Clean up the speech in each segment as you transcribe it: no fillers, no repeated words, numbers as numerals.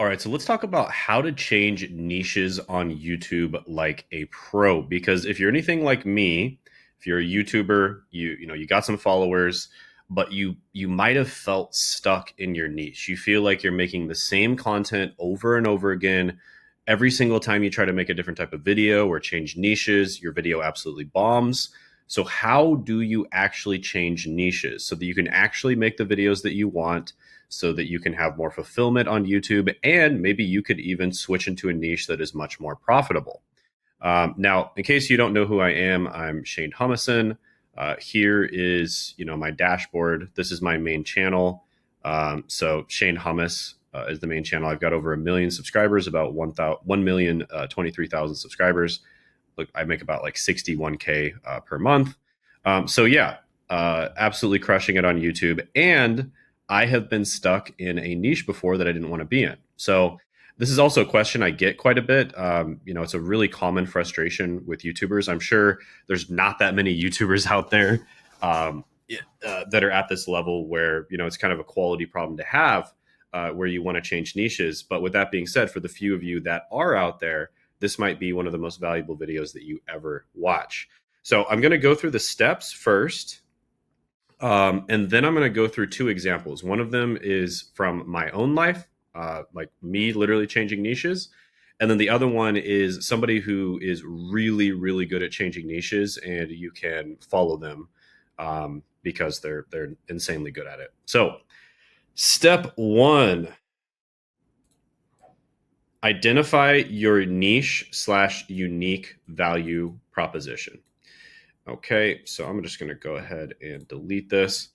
All right, so let's talk about how to change niches on YouTube like a pro. Because if you're anything like me, if you're a YouTuber, you got some followers, but you might have felt stuck in your niche. You feel like you're making the same content over and over again. Every single time you try to make a different type of video or change niches, your video absolutely bombs. So how do you actually change niches so that you can actually make the videos that you want, so that you can have more fulfillment on YouTube, and maybe you could even switch into a niche that is much more profitable? Now, in case you don't know who I am, I'm Shane Hummuson. Here is my dashboard. This is my main channel. So Shane Hummus is the main channel. I've got over 1 million subscribers, about 1,023,000 subscribers. Look, I make about like 61K per month. So yeah, absolutely crushing it on YouTube. And I have been stuck in a niche before that I didn't want to be in. So this is also a question I get quite a bit. It's a really common frustration with YouTubers. I'm sure there's not that many YouTubers out there um, that are at this level where it's kind of a quality problem to have, where you want to change niches. But with that being said, for the few of you that are out there, this might be one of the most valuable videos that you ever watch. So I'm going to go through the steps first. And then I'm going to go through two examples. One of them is from my own life, like me literally changing niches. And then the other one is somebody who is really, really good at changing niches, and you can follow them because they're insanely good at it. So, step one: identify your niche slash unique value proposition. Okay, so I'm just going to go ahead and delete this.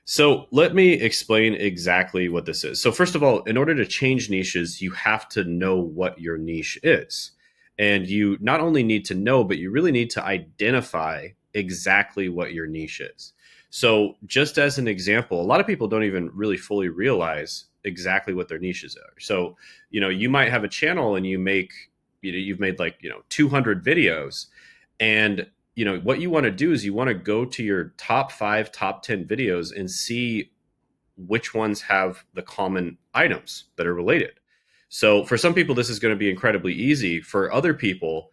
So let me explain exactly what this is. So first of all, in order to change niches, you have to know what your niche is. And you not only need to know, but you really need to identify exactly what your niche is. So just as an example, a lot of people don't even really fully realize exactly what their niches are. So, you might have a channel and you've made like, 200 videos, and what you want to do is you want to go to your top 5, top 10 videos and see which ones have the common items that are related. So for some people, this is going to be incredibly easy. For other people,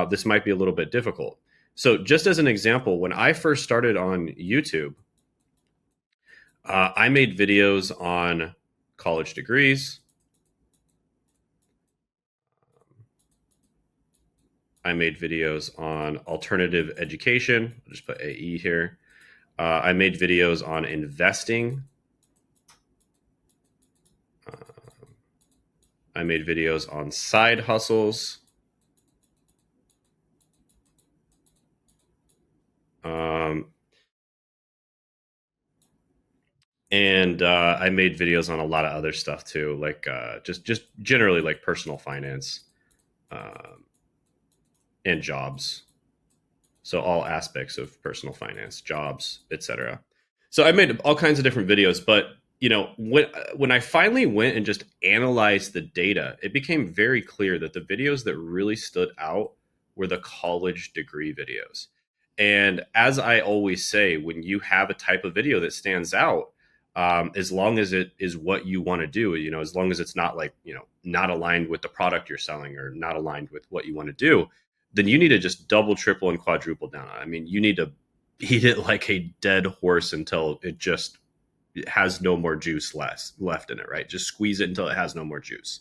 this might be a little bit difficult. So just as an example, when I first started on YouTube, I made videos on college degrees. I made videos on alternative education. I'll just put AE here. I made videos on investing. I made videos on side hustles. Um, and I made videos on a lot of other stuff too, like just generally like personal finance um, and jobs. So all aspects of personal finance, jobs, etc. So I made all kinds of different videos, but when I finally went and just analyzed the data, it became very clear that the videos that really stood out were the college degree videos. And as I always say, when you have a type of video that stands out, as long as it is what you want to do, as long as it's not like, not aligned with the product you're selling or not aligned with what you want to do, then you need to just double, triple, and quadruple down on it. I mean, you need to beat it like a dead horse until it has no more juice left in it, right? Just squeeze it until it has no more juice.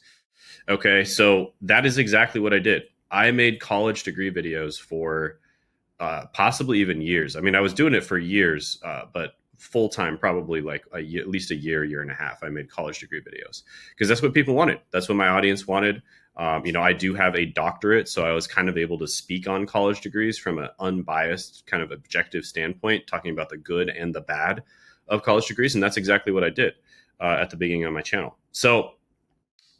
Okay, so that is exactly what I did. I made college degree videos for possibly even years. I mean, I was doing it for years, but full time, probably like at least a year and a half. I made college degree videos because that's what people wanted. That's what my audience wanted. I do have a doctorate, so I was kind of able to speak on college degrees from an unbiased, kind of objective standpoint, talking about the good and the bad of college degrees, and that's exactly what I did at the beginning of my channel. So,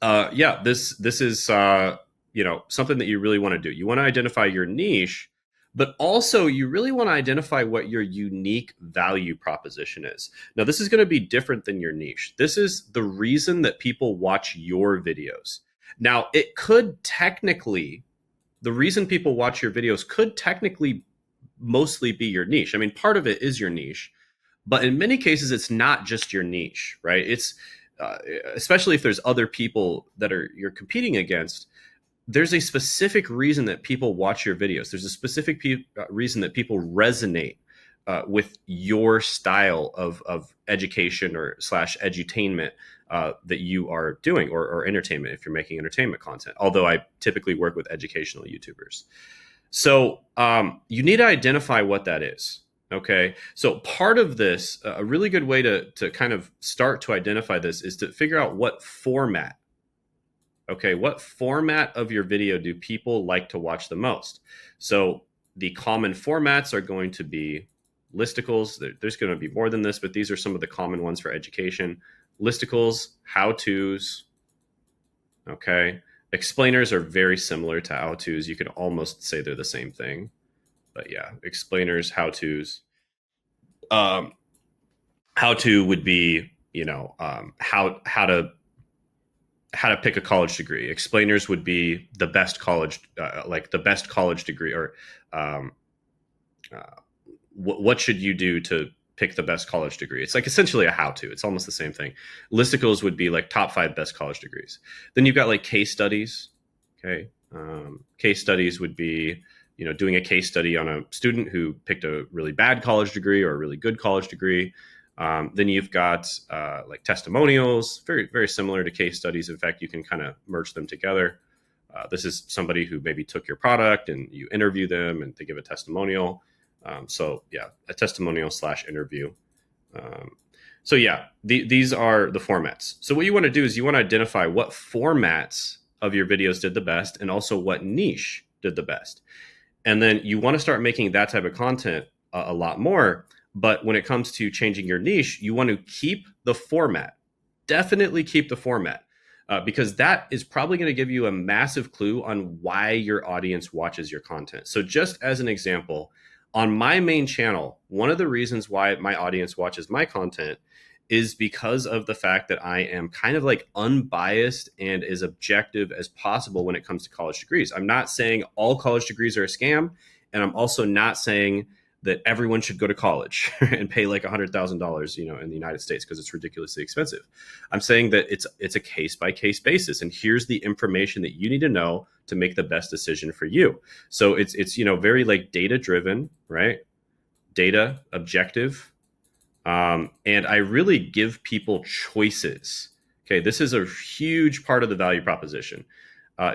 yeah, this is something that you really want to do. You want to identify your niche, but also you really want to identify what your unique value proposition is. Now, this is going to be different than your niche. This is the reason that people watch your videos. Now, it could technically, the reason people watch your videos could technically mostly be your niche. I mean, part of it is your niche, but in many cases, it's not just your niche, right? especially if there's other people that are you're competing against, there's a specific reason that people watch your videos. There's a specific reason that people resonate with your style of education or slash edutainment that you are doing, or entertainment if you're making entertainment content. Although I typically work with educational YouTubers. So you need to identify what that is. Okay. So part of this, a really good way to kind of start to identify this is to figure out what format. Okay. What format of your video do people like to watch the most? So the common formats are going to be listicles. There's going to be more than this, but these are some of the common ones for education. Listicles, how-tos. Okay. Explainers are very similar to how-tos. You can almost say they're the same thing. But yeah, explainers, how-tos. Um, how-to would be, how to pick a college degree. Explainers would be the best college, like the best college degree, or um, uh, what should you do to pick the best college degree. It's like essentially a how-to. It's almost the same thing. Listicles would be like top 5 best college degrees. Then you've got like case studies. Okay, case studies would be doing a case study on a student who picked a really bad college degree or a really good college degree. Then you've got like testimonials, very very similar to case studies. In fact, you can kind of merge them together. This is somebody who maybe took your product and you interview them and they give a testimonial. So yeah, a testimonial slash interview. So yeah, these are the formats. So what you want to do is you want to identify what formats of your videos did the best and also what niche did the best. And then you want to start making that type of content a lot more. But when it comes to changing your niche, you want to keep the format. Definitely keep the format. Because that is probably going to give you a massive clue on why your audience watches your content. So just as an example, on my main channel, one of the reasons why my audience watches my content is because of the fact that I am kind of like unbiased and as objective as possible when it comes to college degrees. I'm not saying all college degrees are a scam, and I'm also not saying that everyone should go to college and pay like $100,000, in the United States, because it's ridiculously expensive. I'm saying that it's a case by case basis, and here's the information that you need to know to make the best decision for you. So it's very like data driven, right? Data objective, and I really give people choices. Okay, this is a huge part of the value proposition.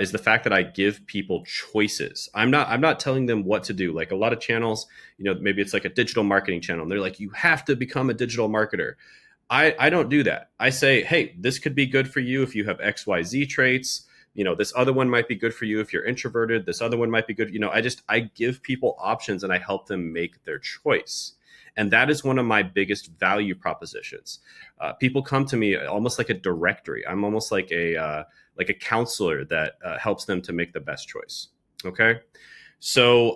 Is the fact that I give people choices. I'm not telling them what to do. Like a lot of channels, maybe it's like a digital marketing channel, and they're like, you have to become a digital marketer. I don't do that. I say, hey, this could be good for you if you have XYZ traits. This other one might be good for you if you're introverted. This other one might be good. I give people options and I help them make their choice. And that is one of my biggest value propositions. People come to me almost like a directory. I'm almost like a counselor that helps them to make the best choice. Okay. So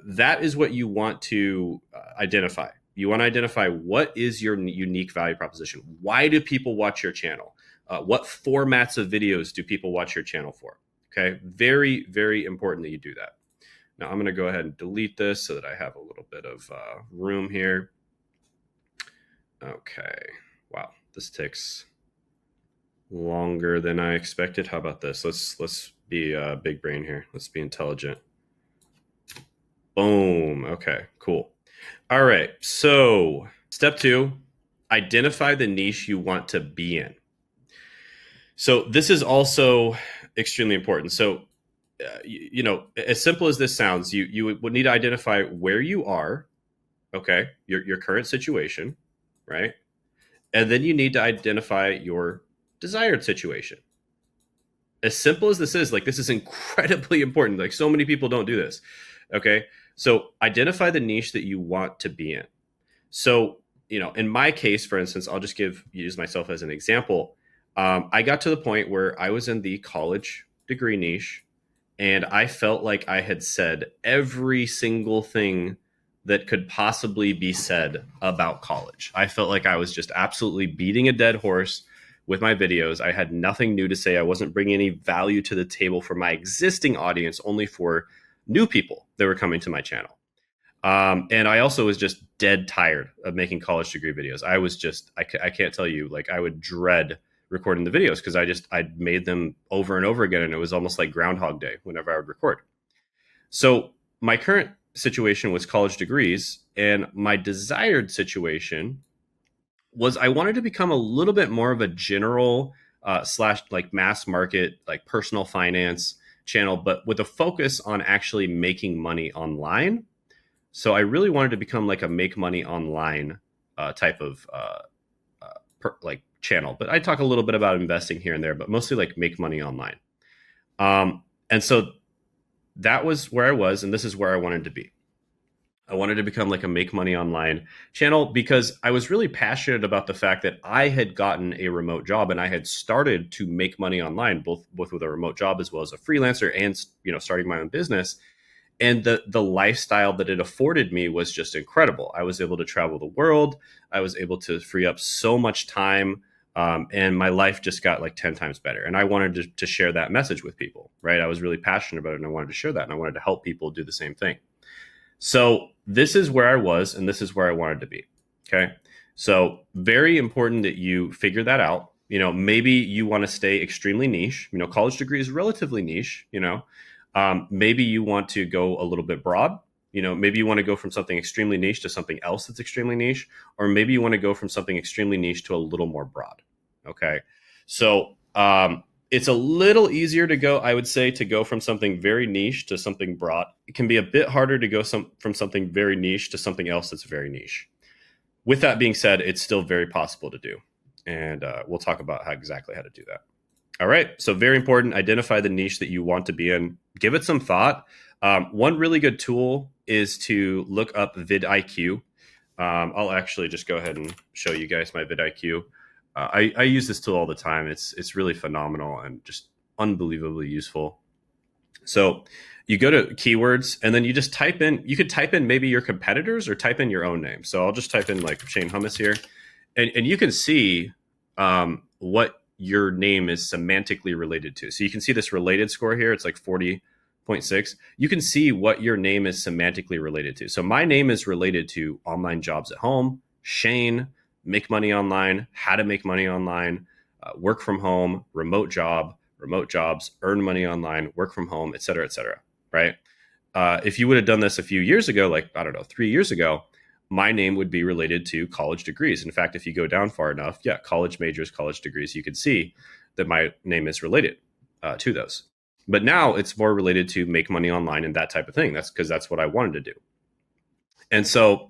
that is what you want to identify. You want to identify what is your unique value proposition. Why do people watch your channel? What formats of videos do people watch your channel for? Okay. Very, very important that you do that. Now I'm going to go ahead and delete this so that I have a little bit of room here. Okay. Wow. This takes longer than I expected. How about this? Let's be big brain here. Let's be intelligent. Boom. Okay, cool. All right. So step 2, identify the niche you want to be in. So this is also extremely important. So, as simple as this sounds, you would need to identify where you are, okay, your current situation, right? And then you need to identify your desired situation. As simple as this is, like, this is incredibly important. Like, so many people don't do this. Okay. So identify the niche that you want to be in. So, in my case, for instance, I'll just use myself as an example. I got to the point where I was in the college degree niche, and I felt like I had said every single thing that could possibly be said about college. I felt like I was just absolutely beating a dead horse with my videos. I had nothing new to say. I wasn't bringing any value to the table for my existing audience, only for new people that were coming to my channel. And I also was just dead tired of making college degree videos. I was just, I can't tell you, like, I would dread recording the videos because I'd made them over and over again, and it was almost like Groundhog Day whenever I would record. So my current situation was college degrees, and my desired situation was I wanted to become a little bit more of a general slash like mass market, like personal finance channel, but with a focus on actually making money online. So I really wanted to become like a make money online type of like channel. But I talk a little bit about investing here and there, but mostly like make money online. And so that was where I was, and this is where I wanted to be. I wanted to become like a make money online channel because I was really passionate about the fact that I had gotten a remote job and I had started to make money online, both with a remote job as well as a freelancer and starting my own business. And the lifestyle that it afforded me was just incredible. I was able to travel the world. I was able to free up so much time. And my life just got like 10 times better. And I wanted to share that message with people, right? I was really passionate about it and I wanted to share that. And I wanted to help people do the same thing. So this is where I was, and this is where I wanted to be. Okay. So very important that you figure that out. Maybe you want to stay extremely niche. College degree is relatively niche. Maybe you want to go a little bit broad. Maybe you want to go from something extremely niche to something else that's extremely niche, or maybe you want to go from something extremely niche to a little more broad. Okay. So it's a little easier to go, I would say, to go from something very niche to something broad. It can be a bit harder to go from something very niche to something else that's very niche. With that being said, it's still very possible to do. And we'll talk about exactly how to do that. All right. So very important, identify the niche that you want to be in. Give it some thought. One really good tool is to look up vidIQ. I'll actually just go ahead and show you guys my vidIQ. I use this tool all the time. It's really phenomenal and just unbelievably useful. So you go to keywords and then you just type in, you could type in maybe your competitors or type in your own name. So I'll just type in like Shane Hummus here and you can see what your name is semantically related to. So you can see this related score here. It's like 40.6. You can see what your name is semantically related to. So my name is related to online jobs at home, Shane, make money online, how to make money online, work from home, remote jobs, earn money online, work from home, et cetera, right? If you would have done this a few years ago, like, I don't know, 3 years ago, my name would be related to college degrees. In fact, if you go down far enough, college majors, college degrees, you can see that my name is related to those. But now it's more related to make money online and that type of thing. That's because that's what I wanted to do. And so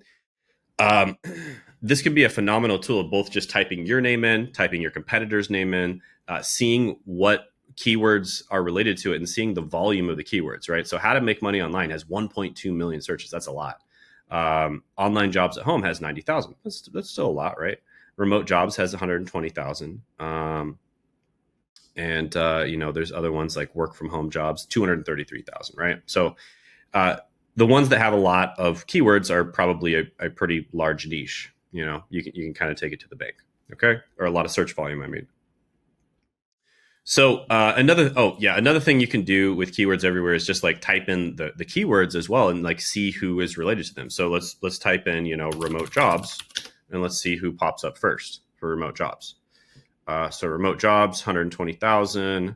this can be a phenomenal tool of both just typing your name in, typing your competitor's name in, seeing what keywords are related to it and seeing the volume of the keywords, right? So how to make money online has 1.2 million searches. That's a lot. Online jobs at home has 90,000. That's still a lot, right? Remote jobs has 120,000. And there's other ones like work from home jobs, 233,000, right? So the ones that have a lot of keywords are probably a pretty large niche. You can kind of take it to the bank, okay? Or a lot of search volume, I mean. So another thing you can do with keywords everywhere is just like type in the keywords as well and like see who is related to them. So let's type in remote jobs and let's see who pops up first for remote jobs. So remote jobs, 120,000.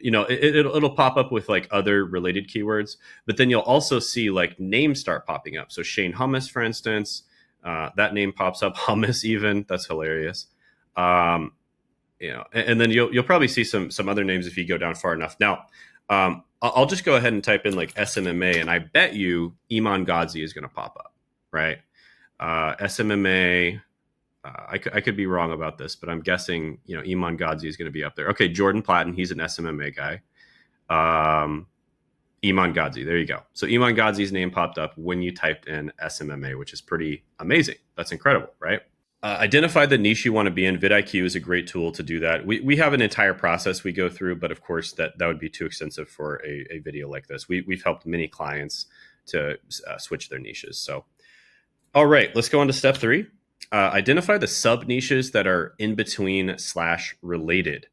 It'll pop up with like other related keywords, but then you'll also see like names start popping up. So Shane Hummus, for instance, that name pops up. Hummus, even, that's hilarious. And then you'll probably see some other names if you go down far enough. Now, I'll just go ahead and type in like SMMA, and I bet you Iman Ghazi is going to pop up, right? SMMA. I could be wrong about this, but I'm guessing Iman Ghazi is going to be up there. Okay, Jordan Platten, he's an SMMA guy. Iman Ghazi, there you go. So Iman Ghazi's name popped up when you typed in SMMA, which is pretty amazing. That's incredible, right? Identify the niche you want to be in. vidIQ is a great tool to do that. We have an entire process we go through, but of course that would be too extensive for a video like this. We've helped many clients to switch their niches. So, all right, let's go on to step 3. Identify the sub niches that are in between / related.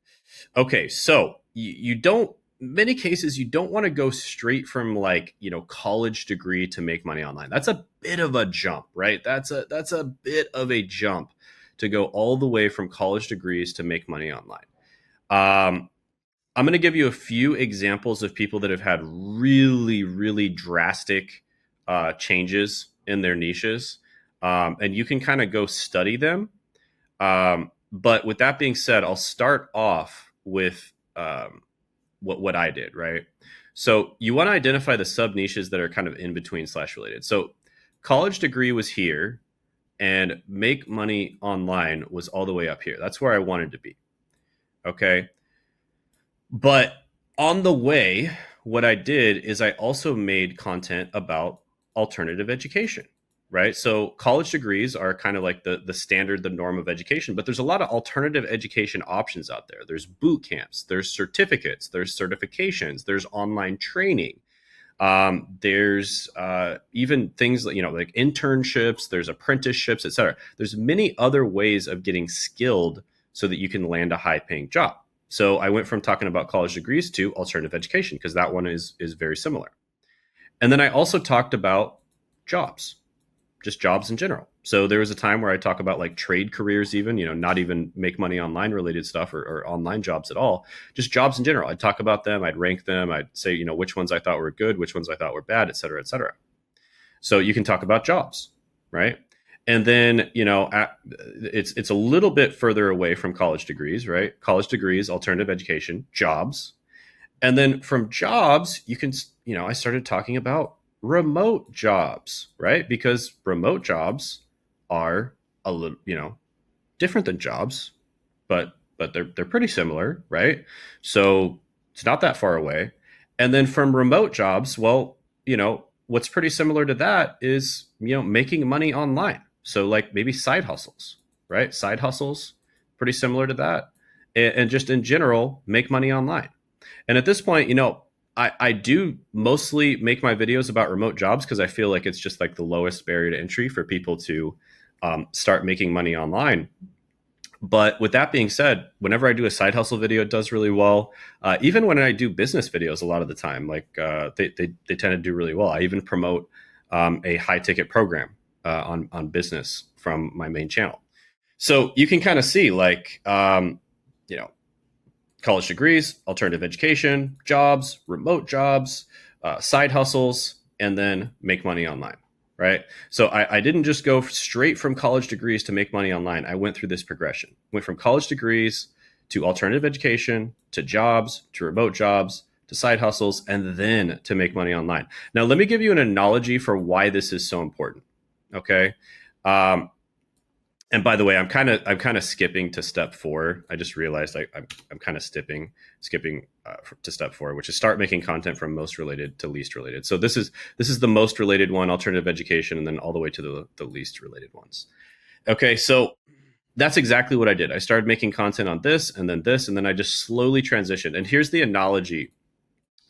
Okay, so you don't, many cases, you don't want to go straight from like, college degree to make money online. That's a bit of a jump, right? That's a bit of a jump to go all the way from college degrees to make money online. Um, I'm going to give you a few examples of people that have had really, really drastic changes in their niches. And you can kind of go study them. But with that being said, I'll start off with what I did, right? So you want to identify the sub niches that are kind of in between slash related. So college degree was here, and make money online was all the way up here. That's where I wanted to be. Okay. But on the way, what I did is I also made content about alternative education, right? So college degrees are kind of like the standard, the norm of education, but there's a lot of alternative education options out there. There's boot camps, there's certificates, there's certifications, there's online training. There's even things like, like internships, there's apprenticeships, etc. There's many other ways of getting skilled so that you can land a high paying job. So I went from talking about college degrees to alternative education because that one is very similar. And then I also talked about jobs, just jobs in general. So there was a time where I talk about like trade careers, even, not even make money online related stuff or online jobs at all, just jobs in general. I'd talk about them, I'd rank them, I'd say, which ones I thought were good, which ones I thought were bad, et cetera, et cetera. So you can talk about jobs, right? And then, it's a little bit further away from college degrees, right? College degrees, alternative education, jobs. And then from jobs, you can, I started talking about remote jobs, right? Because remote jobs are a little, different than jobs, but they're pretty similar, right? So it's not that far away. And then from remote jobs, well, what's pretty similar to that is, making money online. So like maybe side hustles, right? Side hustles, pretty similar to that. And just in general, make money online. And at this point, I do mostly make my videos about remote jobs because I feel like it's just like the lowest barrier to entry for people to start making money online. But with that being said, whenever I do a side hustle video, it does really well. Even when I do business videos, a lot of the time, like they tend to do really well. I even promote a high ticket program on business from my main channel. So you can kind of see like, you know, college degrees, alternative education, jobs, remote jobs, side hustles, and then make money online, right? So I didn't just go straight from college degrees to make money online. I went through this progression. Went from college degrees to alternative education, to jobs, to remote jobs, to side hustles, and then to make money online. Now, let me give you an analogy for why this is so important. Okay. And by the way, I'm kind of skipping to step 4. I just realized I'm kind of skipping to step 4, which is start making content from most related to least related. So this is the most related one, alternative education, and then all the way to the least related ones. Okay, so that's exactly what I did. I started making content on this, and then I just slowly transitioned. And here's the analogy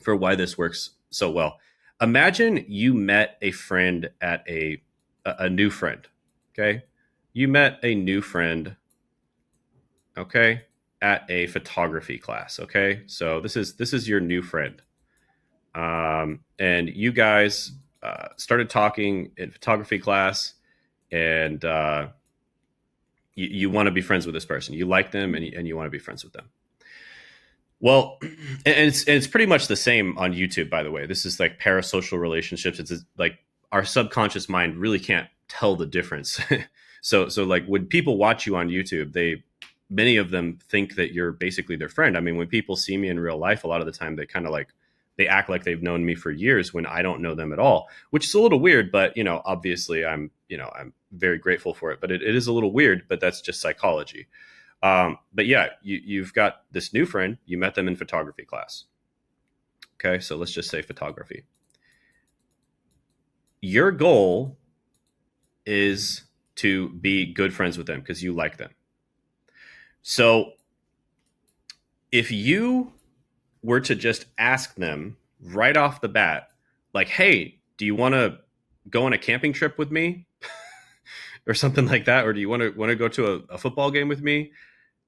for why this works so well. Imagine you met a friend at a new friend. Okay, you met a new friend, okay, at a photography class. Okay, so this is your new friend, and you guys started talking in photography class, and you want to be friends with this person. You like them, and you want to be friends with them. Well, and it's pretty much the same on YouTube, by the way. This is like parasocial relationships. It's like our subconscious mind really can't tell the difference. So like when people watch you on YouTube, many of them think that you're basically their friend. I mean, when people see me in real life, a lot of the time they kind of like they act like they've known me for years when I don't know them at all, which is a little weird. But obviously, I'm very grateful for it. But it is a little weird. But that's just psychology. But yeah, you've got this new friend. You met them in photography class. Okay, so let's just say photography. Your goal is to be good friends with them because you like them. So if you were to just ask them right off the bat, like, hey, do you want to go on a camping trip with me? Or something like that, or do you want to go to a football game with me?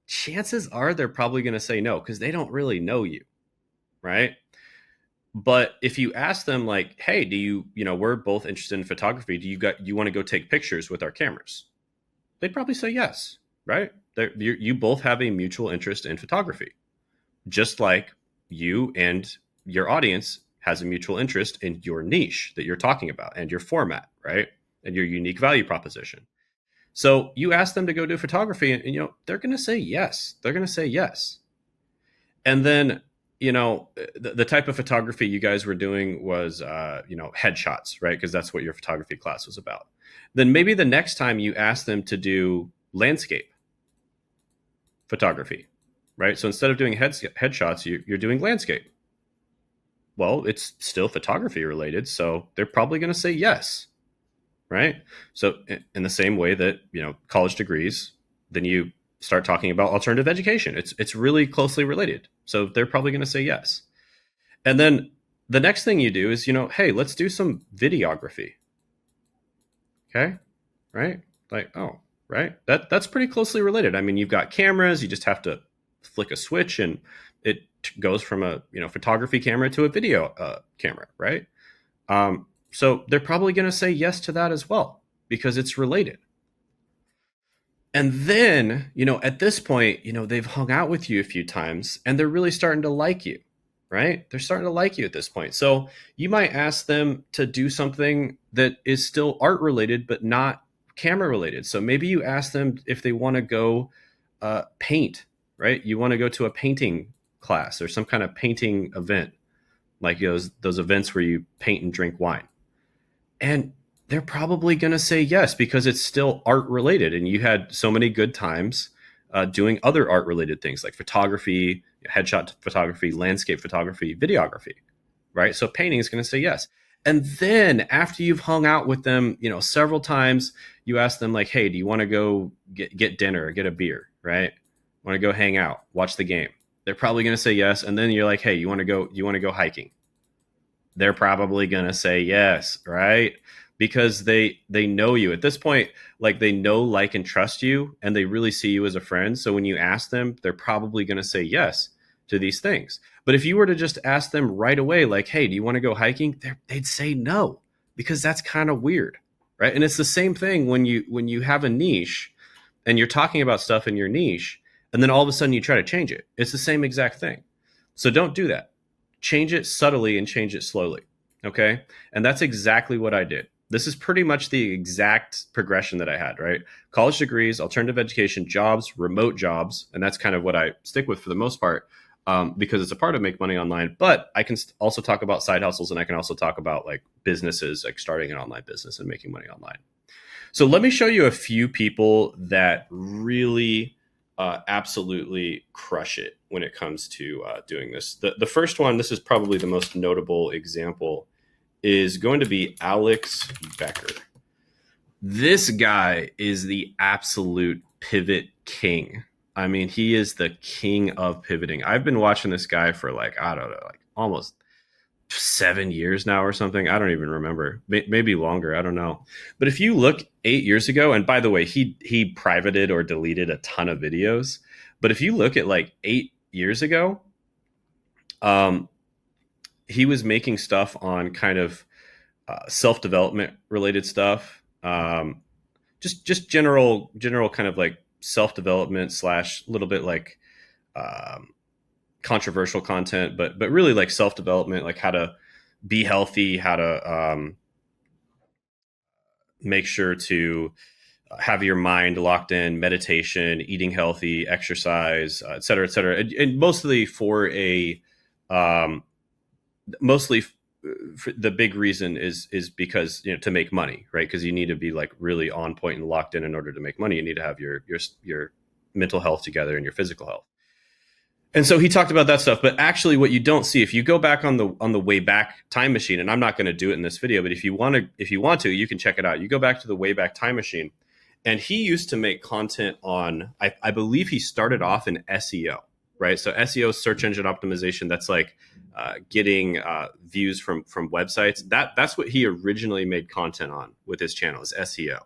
Chances are they're probably going to say no because they don't really know you, right? But if you ask them like, hey, do we're both interested in photography, you want to go take pictures with our cameras? They'd probably say yes, right? You both have a mutual interest in photography, just like you and your audience has a mutual interest in your niche that you're talking about and your format, right? And your unique value proposition. So you ask them to go do photography, and they're going to say yes. They're going to say yes. And then the type of photography you guys were doing was headshots, right? Because that's what your photography class was about. Then maybe the next time you ask them to do landscape photography, right? So instead of doing headshots, you're doing landscape. Well, it's still photography related, so they're probably going to say yes, right? So in the same way that college degrees, then you start talking about alternative education. It's really closely related, so they're probably going to say yes. And then the next thing you do is hey, let's do some videography. Okay, right? Like, oh, right, that's pretty closely related. I mean, you've got cameras, you just have to flick a switch and it goes from a photography camera to a video camera, right? So they're probably going to say yes to that as well because it's related. And then, at this point, they've hung out with you a few times and they're really starting to like you, right? They're starting to like you at this point. So you might ask them to do something that is still art related, but not camera related. So maybe you ask them if they want to go paint, right? You want to go to a painting class or some kind of painting event, like those events where you paint and drink wine. And they're probably going to say yes because it's still art related. And you had so many good times doing other art related things like photography, headshot photography, landscape photography, videography, right? So painting is going to say yes. And then after you've hung out with them, several times, you ask them like, hey, do you want to go get dinner or get a beer, right? Want to go hang out, watch the game? They're probably going to say yes. And then you're like, hey, you want to go hiking? They're probably going to say yes, right? Because they know you at this point, like they know, like, and trust you, and they really see you as a friend. So when you ask them, they're probably going to say yes to these things. But if you were to just ask them right away, like, hey, do you want to go hiking? They'd say no, because that's kind of weird, right? And it's the same thing when you have a niche and you're talking about stuff in your niche, and then all of a sudden you try to change it. It's the same exact thing. So don't do that. Change it subtly and change it slowly. Okay. And that's exactly what I did. This is pretty much the exact progression that I had, right? College degrees, alternative education, jobs, remote jobs. And that's kind of what I stick with for the most part, because it's a part of Make Money Online. But I can also talk about side hustles, and I can also talk about like businesses, like starting an online business and making money online. So let me show you a few people that really absolutely crush it when it comes to doing this. The first one, this is probably the most notable example, is going to be Alex Becker. This guy is the absolute pivot king. I mean, he is the king of pivoting. I've been watching this guy for like, I don't know, like almost 7 years now or something. I don't even remember. Maybe longer. I don't know. But if you look 8 years ago, and by the way, he privated or deleted a ton of videos. But if you look at like 8 years ago, he was making stuff on kind of self-development related stuff. Just general kind of like self-development slash a little bit like controversial content, but really like self-development, like how to be healthy, how to make sure to have your mind locked in, meditation, eating healthy, exercise, et cetera, et cetera. And mostly for a, mostly for the big reason is because, to make money, right? Because you need to be like really on point and locked in order to make money. You need to have your mental health together and your physical health. And so he talked about that stuff, but actually what you don't see, if you go back on the way back time machine, and I'm not going to do it in this video, but if you want to, you can check it out. You go back to the way back time machine, and he used to make content on, I believe he started off in SEO, right? So SEO, search engine optimization, that's like getting views from websites. That's what he originally made content on with his channel, is SEO.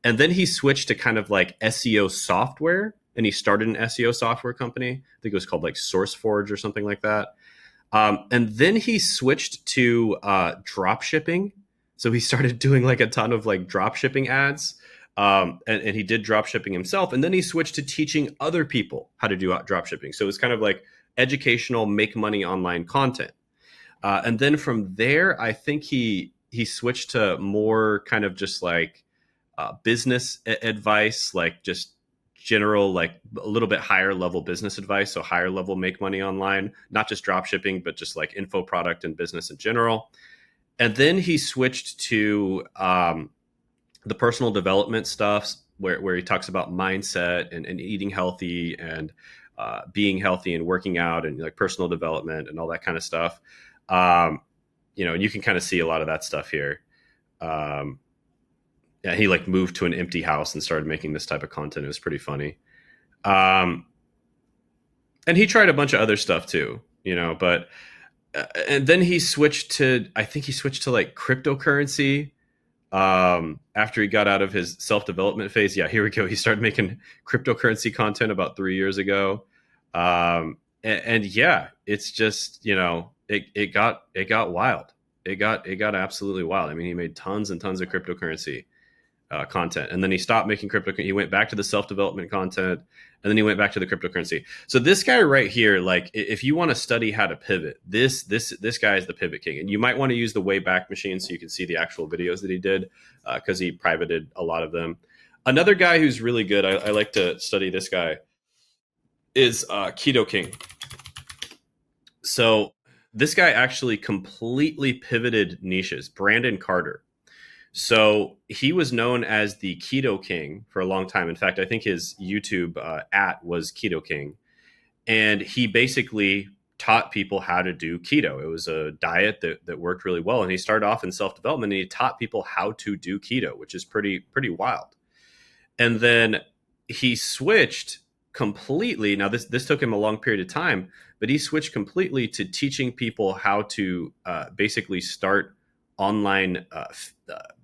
And then he switched to kind of like SEO software, and he started an SEO software company. I think it was called like SourceForge or something like that. And then he switched to drop shipping. So he started doing like a ton of like drop shipping ads. And he did drop shipping himself, and then he switched to teaching other people how to do drop shipping. So it's kind of like educational, make money online content. And then from there, I think he switched to more kind of just like business advice, like just general, like a little bit higher level business advice. So higher level make money online, not just drop shipping, but just like info product and business in general. And then he switched to the personal development stuff where he talks about mindset and eating healthy and being healthy and working out and like personal development and all that kind of stuff. Um, and you can kind of see a lot of that stuff here. Um, yeah, he like moved to an empty house and started making this type of content. It was pretty funny. Um, and he tried a bunch of other stuff too, but and then I think he switched to like cryptocurrency after he got out of his self-development phase. Yeah, here we go. He started making cryptocurrency content about 3 years ago. And yeah, it's just, it got wild. It got absolutely wild. I mean, he made tons and tons of cryptocurrency content, and then he stopped making crypto. He went back to the self-development content, and then he went back to the cryptocurrency. So this guy right here, like if you want to study how to pivot, this guy is the pivot king. And you might want to use the Wayback Machine so you can see the actual videos that he did, because he privated a lot of them. Another guy who's really good, I like to study this guy, is Keto King. So this guy actually completely pivoted niches. Brandon Carter. So he was known as the Keto King for a long time. In fact, I think his YouTube was Keto King. And he basically taught people how to do keto. It was a diet that worked really well. And he started off in self-development, and he taught people how to do keto, which is pretty wild. And then he switched completely. Now, this took him a long period of time, but he switched completely to teaching people how to basically start online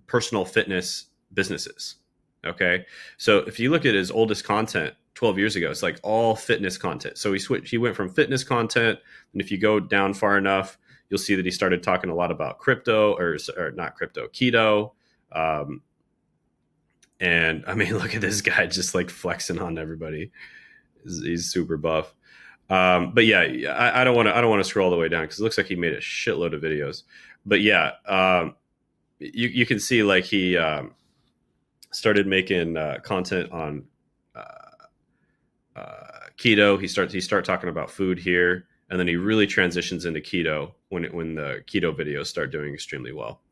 personal fitness businesses. Okay. So if you look at his oldest content 12 years ago, it's like all fitness content. So he went from fitness content. And if you go down far enough, you'll see that he started talking a lot about crypto or not crypto, keto. And I mean, look at this guy just like flexing on everybody. He's super buff. But yeah, I don't want to scroll all the way down because it looks like he made a shitload of videos. But yeah, you can see like he started making content on keto. He started talking about food here, and then he really transitions into keto when the keto videos start doing extremely well.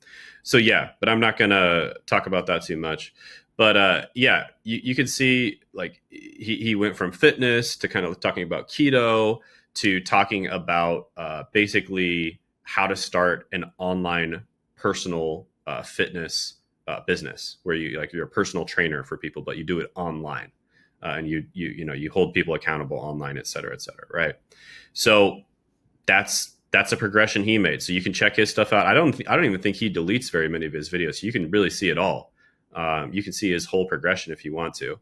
So yeah, but I'm not gonna talk about that too much. But yeah, you can see like he went from fitness to kind of talking about keto to talking about basically how to start an online personal fitness business where you're a personal trainer for people, but you do it online, and you hold people accountable online, et cetera, right? So that's a progression he made. So you can check his stuff out. I don't even think he deletes very many of his videos. So you can really see it all. You can see his whole progression if you want to.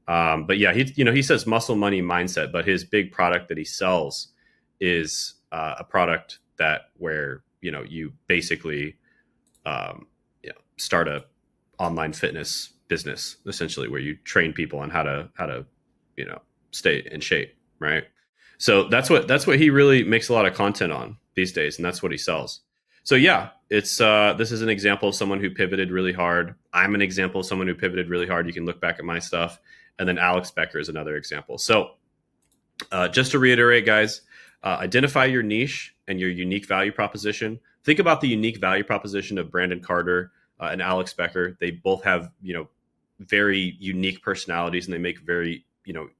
But yeah, he says muscle money mindset, but his big product that he sells is a product where you basically start a online fitness business, essentially, where you train people on how to stay in shape, right? So that's what he really makes a lot of content on these days, and that's what he sells. So yeah, it's this is an example of someone who pivoted really hard. I'm an example of someone who pivoted really hard. You can look back at my stuff, and then Alex Becker is another example. So just to reiterate, guys, identify your niche and your unique value proposition. Think about the unique value proposition of Brandon Carter and Alex Becker. They both have very unique personalities, and they make very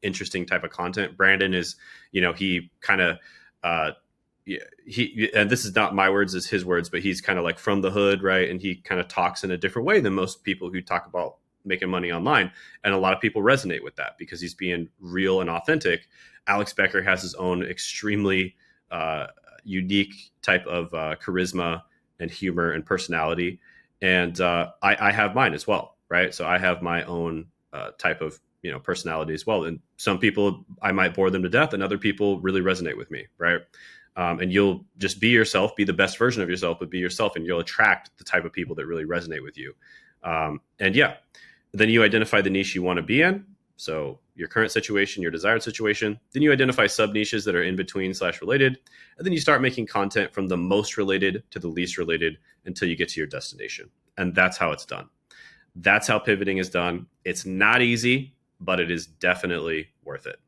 interesting type of content. Brandon is he kind of he and this is not my words, it's his words, but he's kind of like from the hood, right? And he kind of talks in a different way than most people who talk about making money online, and a lot of people resonate with that because he's being real and authentic. Alex Becker has his own extremely unique type of charisma and humor and personality, and I have mine as well, right? So I have my own type of personality as well, and some people I might bore them to death, and other people really resonate with me, right? And you'll just be yourself, be the best version of yourself, but be yourself, and you'll attract the type of people that really resonate with you. And yeah, Then you identify the niche you want to be in. So your current situation, your desired situation. Then you identify sub niches that are in between slash related. And then you start making content from the most related to the least related until you get to your destination. And that's how it's done. That's how pivoting is done. It's not easy, but it is definitely worth it.